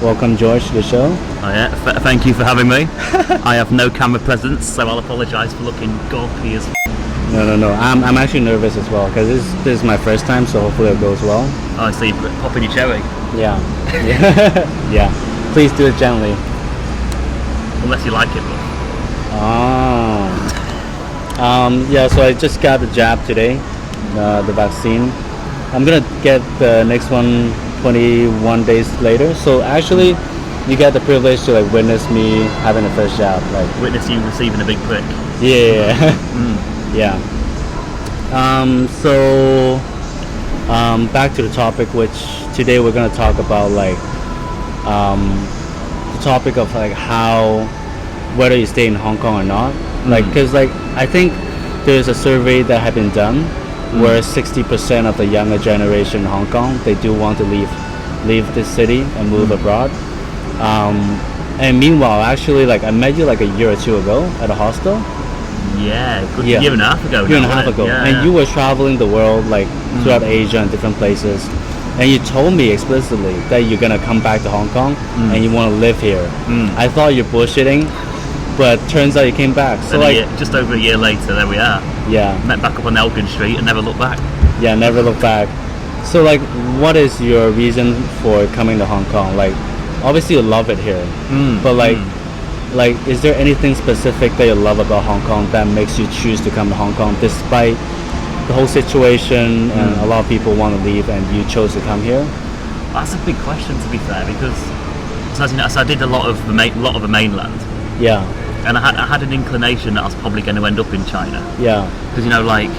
Welcome, George, to the show. Oh yeah, thank you for having me. I have no camera presence, so I'll apologise for looking gawky as. No. I'm actually nervous as well because this is my first time, so hopefully it goes well. Oh, so you popping your cherry? Yeah. Yeah. Please do it gently. Unless you like it. Oh. Yeah. So I just got the jab today, the vaccine. I'm gonna get the next one 21 days later. So actually, you get the privilege to like witness me having the first jab, like witness you receiving a big prick. Yeah. Yeah. So back to the topic, which today we're gonna talk about like the topic of like how whether you stay in Hong Kong or not. Like, because like I think there's a survey that had been done where 60% of the younger generation in Hong Kong, they do want to leave this city and move abroad. And meanwhile, actually, like I met you like a year or two ago at a hostel. Yeah, year and a half ago. And you were traveling the world like throughout Asia and different places. And you told me explicitly that you're gonna come back to Hong Kong and you want to live here. I thought you're bullshitting, but turns out you came back. So like just over a year later, there we are. Yeah. Met back up on Elgin Street and never looked back. Yeah, never looked back. So like, what is your reason for coming to Hong Kong? Like, obviously you love it here, but like, is there anything specific that you love about Hong Kong that makes you choose to come to Hong Kong despite the whole situation and a lot of people want to leave and you chose to come here? That's a big question, to be fair, because so as you know, I did a lot of the mainland. Yeah. And I had an inclination that I was probably going to end up in China. Yeah. Because like,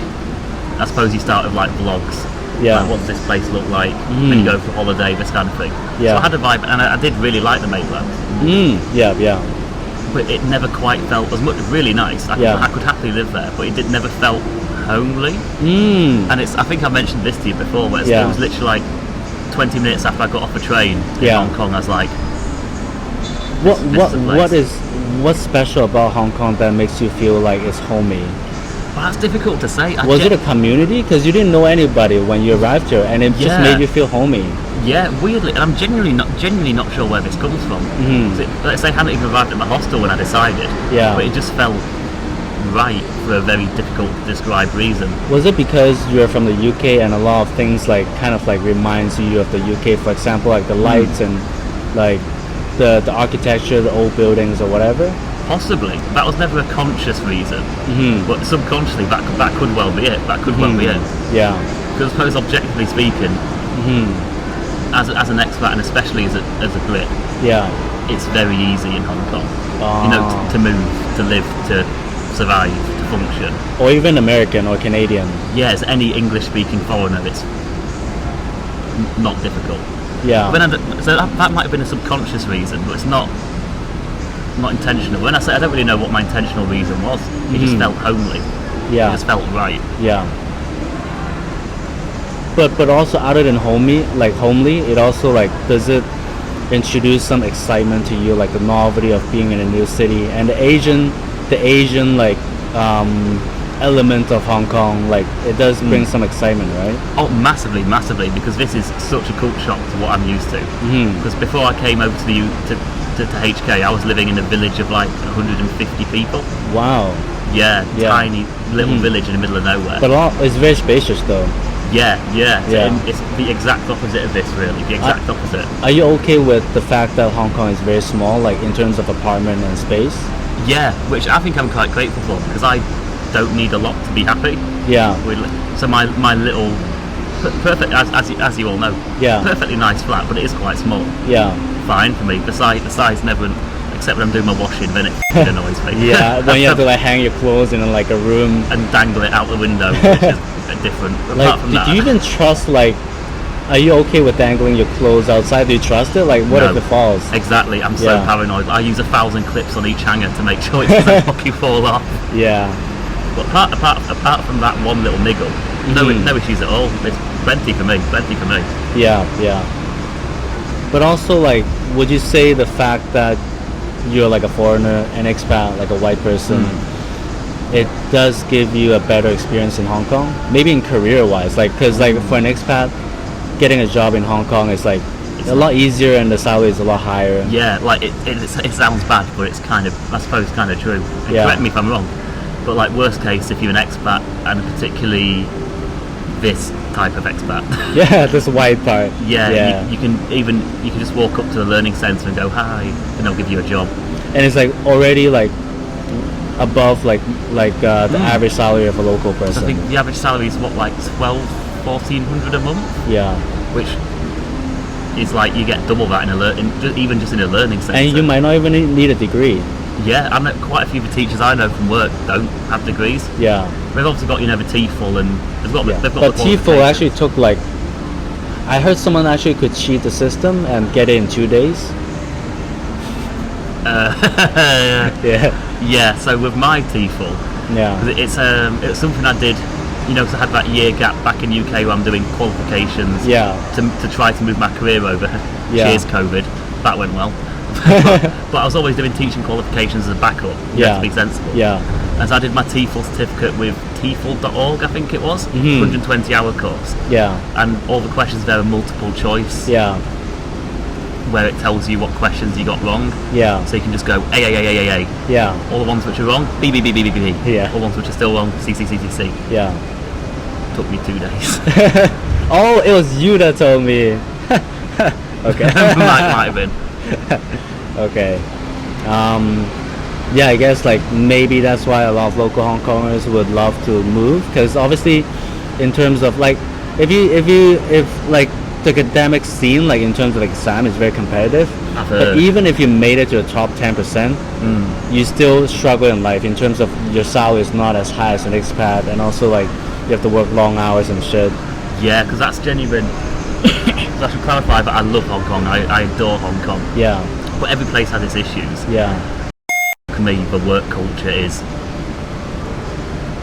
I suppose you start with like vlogs. Yeah. Like, what does this place look like when you go for holiday, this kind of thing. Yeah. So I had a vibe, and I did really like the mainland. Yeah. But it never quite felt as much. Really nice. I could happily live there, but it never felt homely. And I think I mentioned this to you before, where it was literally like 20 minutes after I got off a train in Hong Kong, I was like, what's special about Hong Kong that makes you feel like it's homey? Well, that's difficult to say. Was it a community? Because you didn't know anybody when you arrived here, and it just made you feel homey. Yeah, weirdly, and I'm genuinely not sure where this comes from. Let's say I hadn't even arrived at my hostel when I decided. Yeah. But it just felt right for a very difficult to describe reason. Was it because you're from the UK and a lot of things like kind of like reminds you of the UK? For example, like the lights and like the architecture, the old buildings or whatever? Possibly. That was never a conscious reason. But subconsciously that could well be it. Yeah. Because I suppose objectively speaking, as an expat and especially as a Brit, it's very easy in Hong Kong. To move, to live, to survive, to function. Or even American or Canadian. Yeah, as any English speaking foreigner, it's not difficult. Yeah. So that might have been a subconscious reason, but it's not intentional. When I say I don't really know what my intentional reason was, it just felt homely. Yeah. It just felt right. Yeah. But also other than homely, it also like, does it introduce some excitement to you, like the novelty of being in a new city and the Asian like element of Hong Kong, like it does bring some excitement, right? Oh, massively, because this is such a culture shock to what I'm used to. Because before I came over to HK, I was living in a village of like 150 people. Wow. Yeah. Tiny little village in the middle of nowhere. But it's very spacious though. Yeah. It's the exact opposite of this, really. The exact opposite. Are you okay with the fact that Hong Kong is very small, like in terms of apartment and space? Yeah, which I think I'm quite grateful for, because I don't need a lot to be happy. Yeah. So my little perfect, as you all know. Yeah. Perfectly nice flat, but it is quite small. Yeah. Fine for me. The size never, except when I'm doing my washing, then it annoys me. Yeah, when you have to like hang your clothes in like a room and dangle it out the window, which is different. Apart from that, do you even trust like? Are you okay with dangling your clothes outside? Do you trust it? Like, what if it falls? Exactly. I'm so paranoid. I use 1,000 clips on each hanger to make sure it doesn't fucking fall off. Yeah. But apart from that one little niggle, no issues at all. It's plenty for me. Yeah. But also, like, would you say the fact that you're like a foreigner, an expat, like a white person, it does give you a better experience in Hong Kong? Maybe in career-wise, like, because like for an expat, getting a job in Hong Kong is like a lot easier and the salary is a lot higher. Yeah, like it sounds bad, but it's kind of, I suppose, kind of true. And Yeah. correct me if I'm wrong, but like worst case, if you're an expat, and particularly this type of expat, Yeah, this white part. yeah. You can just walk up to the learning centre and go hi, and they'll give you a job. And it's like already like above the average salary of a local So person. I think the average salary is what, like 1,400 a month, Yeah. which is like you get double that even just in a learning centre. And you might not even need a degree. Yeah, and quite a few of the teachers I know from work don't have degrees. Yeah. They've obviously got, the TEFL, and they've got Yeah. the But TEFL qualifications. actually took like, I heard someone actually could cheat the system and get it in 2 days. Yeah. Yeah, so with my TEFL, Yeah. it's something I did, because I had that year gap back in UK where I'm doing qualifications Yeah. to try to move my career over. Yeah. Cheers COVID, that went well. but I was always doing teaching qualifications as a backup, Yeah. to be sensible. Yeah. As I did my TEFL certificate with TEFL.org, I think it was, 120-hour course, Yeah. and all the questions there are multiple choice, Yeah. where it tells you what questions you got wrong, Yeah. so you can just go A. Yeah. All the ones which are wrong, B. Yeah. All the ones which are still wrong, C. Yeah. Took me 2 days. Oh, it was you that told me. Okay. might have been. Okay. Yeah, I guess like maybe that's why a lot of local Hong Kongers would love to move, because obviously, in terms of like, if like the academic scene, like in terms of exam, is very competitive. I've But heard. even if you made it to the top 10%, you still struggle in life in terms of your salary is not as high as an expat, and also like you have to work long hours and shit. Yeah, because that's genuine. So I should clarify that I love Hong Kong. I adore Hong Kong. Yeah. But every place has its issues. Yeah. For me, the work culture is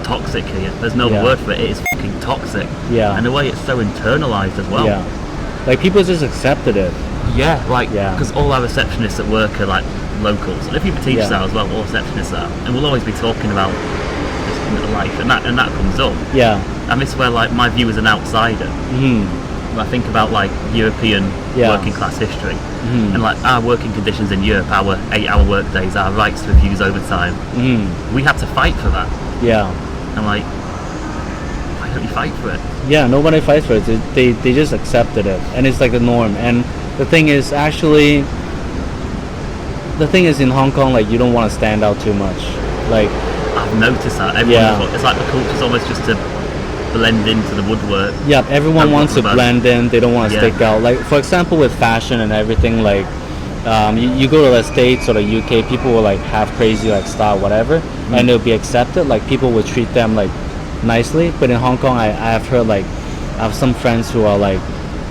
toxic here. There's no Yeah. word for it. It is fucking toxic. Yeah. And the way it's so internalized as well. Yeah. Like people just accepted it. Yeah, like, Yeah. because all our receptionists at work are like locals. And a few of the teachers Yeah. are as well, all receptionists are. And we'll always be talking about this kind of life, and that comes up. Yeah. And this is where like my view as an outsider, when I think about like European Yeah. working class history, and like our working conditions in Europe, our 8-hour work days, our rights to refuse overtime, we had to fight for that. Yeah. And like, why don't you fight for it? Yeah, nobody fights for it. They just accepted it, and it's like the norm. And the thing is, actually, in Hong Kong, like you don't want to stand out too much. Like, I've noticed that. It's like the culture's almost just to blend into the woodwork. yeah, everyone wants to about- blend in. They don't want to Yeah. stick out. Like, for example, with fashion and everything, like, you go to the States or the UK, people will like have crazy like style, whatever, and it'll be accepted. Like, people will treat them like nicely. But in Hong Kong, I have heard like, I have some friends who are like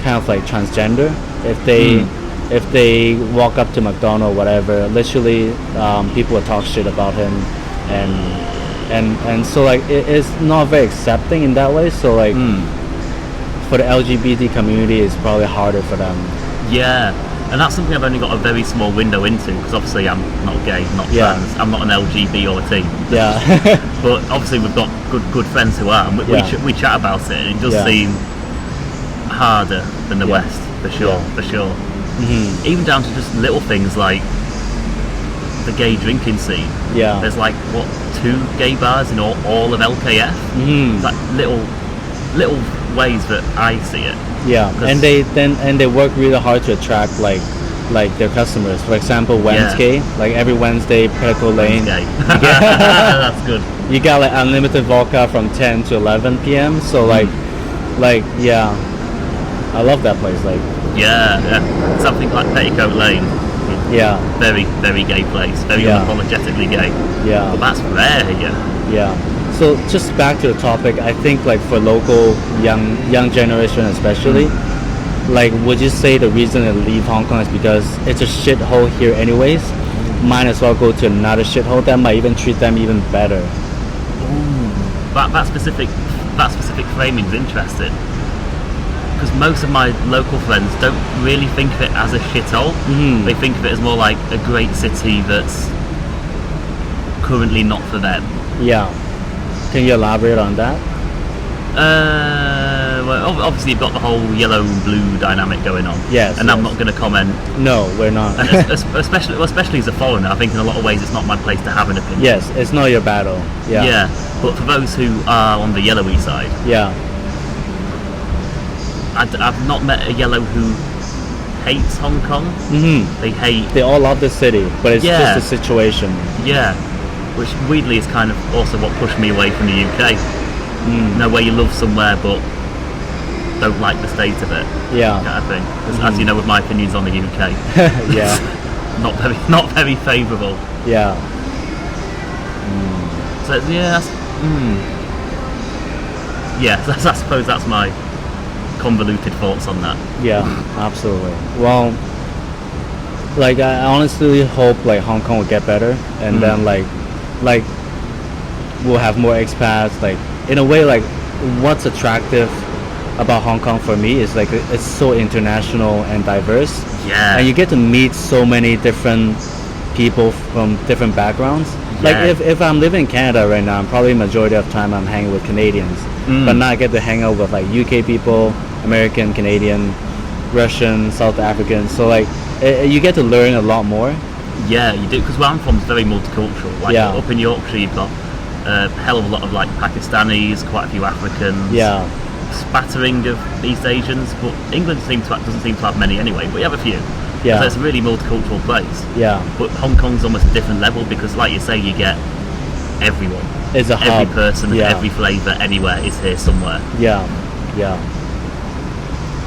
kind of like transgender. If they walk up to McDonald's or whatever, literally people will talk shit about him, and so like it is not very accepting in that way. So like for the LGBT community, it's probably harder for them. Yeah, and that's something I've only got a very small window into, because obviously I'm not gay, not Yeah. trans, I'm not an LGBT or a T. Yeah. But obviously we've got good friends who are, and Yeah. we chat about it, and it does Yeah. seem harder than the Yeah. West, for sure, Yeah. for sure. Even down to just little things like the gay drinking scene. Yeah. There's like, what, 2 gay bars in all of LKF? Like little ways that I see it. Yeah, 'Cause- and they work really hard to attract like their customers. For example, Wednesday, like every Wednesday, Pinnacle Lane, Gay. That's good. you got like unlimited vodka from 10 to 11 p.m. So like yeah, I love that place. Like Yeah. Something like Petticoat Lane. yeah, Very, very gay place. Very Yeah. unapologetically gay. yeah, But that's rare here. yeah. So just back to the topic, I think like for local young generation especially, like would you say the reason they leave Hong Kong is because it's a shithole here anyways? Might as well go to another shithole that might even treat them even better. That specific framing is interesting, because most of my local friends don't really think of it as a shithole. They think of it as more like a great city that's currently not for them. Yeah. Can you elaborate on that? Well, obviously you've got the whole yellow-blue dynamic going on. Yes. And yes. I'm not going to comment. No, we're not. And especially as a foreigner, I think in a lot of ways it's not my place to have an opinion. Yes, it's not your battle. Yeah. Yeah, but for those who are on the yellowy side, yeah, I've not met a yellow who hates Hong Kong. They all love the city, but it's Yeah. just the situation. Yeah, which weirdly is kind of also what pushed me away from the UK. You know, where you love somewhere but don't like the state of it. Yeah. Kind of thing. As you know, with my opinions on the UK, Yeah. not very favourable. Yeah. So yeah, I suppose that's my convoluted thoughts on that. Yeah, absolutely. Well, like I honestly hope like Hong Kong will get better, and then like we'll have more expats. Like in a way, like what's attractive about Hong Kong for me is like it's so international and diverse. Yeah. And you get to meet so many different people from different backgrounds. Like Yeah. if I'm living in Canada right now, I'm probably majority of the time I'm hanging with Canadians. But now I get to hang out with like UK people, American, Canadian, Russian, South African. So like you get to learn a lot more. Yeah, you do, because where I'm from is very multicultural. Like Yeah. up in Yorkshire, you've got a hell of a lot of like Pakistanis, quite a few Africans. Yeah. Spattering of East Asians, but England doesn't seem to have many anyway. But you have a few. Yeah. So it's a really multicultural place. Yeah. But Hong Kong's almost a different level because, like you say, you get everyone. It's a Every hub. person, Yeah. every flavour, anywhere is here somewhere. Yeah. Yeah.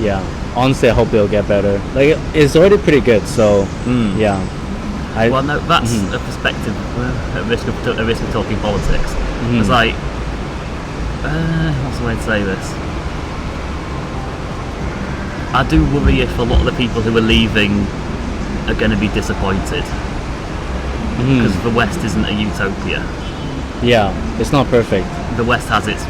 Yeah. Honestly, I hope it'll get better. Like it's already pretty good. So yeah. Well, no, that's a perspective. At risk of talking politics, it's like what's the way to say this? I do worry if a lot of the people who are leaving are going to be disappointed because the West isn't a utopia. Yeah. It's not perfect. The West has its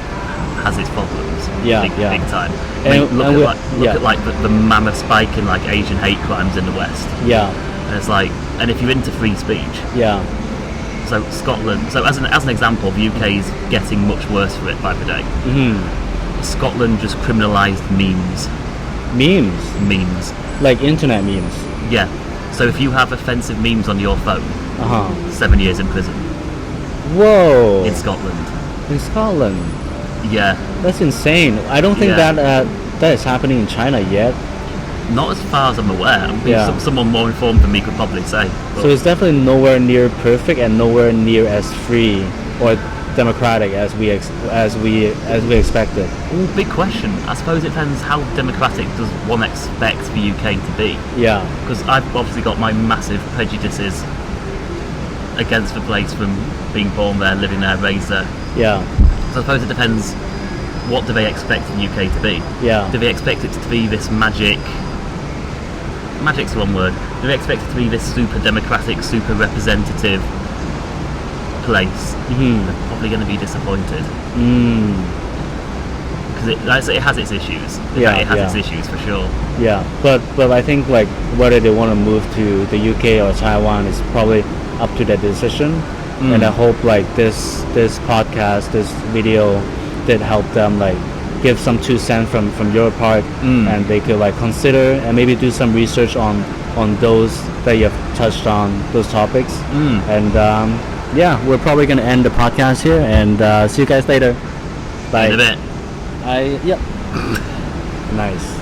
problems. Yeah, big yeah. time. And- Look and at like the mammoth spike in like Asian hate crimes in the West. Yeah. And it's like, and if you're into free speech, Yeah. so Scotland. So as an example, the UK is getting much worse for it by the day. Scotland just criminalised memes. Memes. Like internet memes. Yeah. So if you have offensive memes on your phone, 7 years in prison Whoa. in Scotland. In Scotland. Yeah. That's insane. I don't think Yeah. that is happening in China yet. Not as far as I'm aware. I mean, Yeah. someone more informed than me could probably say. But So it's definitely nowhere near perfect and nowhere near as free or democratic as we expected. ooh, big question. I suppose it depends how democratic does one expect the UK to be. Yeah. Because I've obviously got my massive prejudices against the place from being born there, living there, raised there. Yeah. So I suppose it depends, what do they expect the UK to be? Yeah. Do they expect it to be this magic's the wrong word. Do they expect it to be this super democratic, super representative place? They're probably going to be disappointed. Because it has its issues. Yeah, It has yeah. its issues for sure. Yeah. But I think like whether they want to move to the UK or Taiwan is probably up to their decision. And I hope like this podcast, this video did help them like give some 2 cents from your part, and they could like consider and maybe do some research on those that you have touched on, those topics. And yeah, we're probably going to end the podcast here, and see you guys later. Bye. In a bit. Yep. Nice.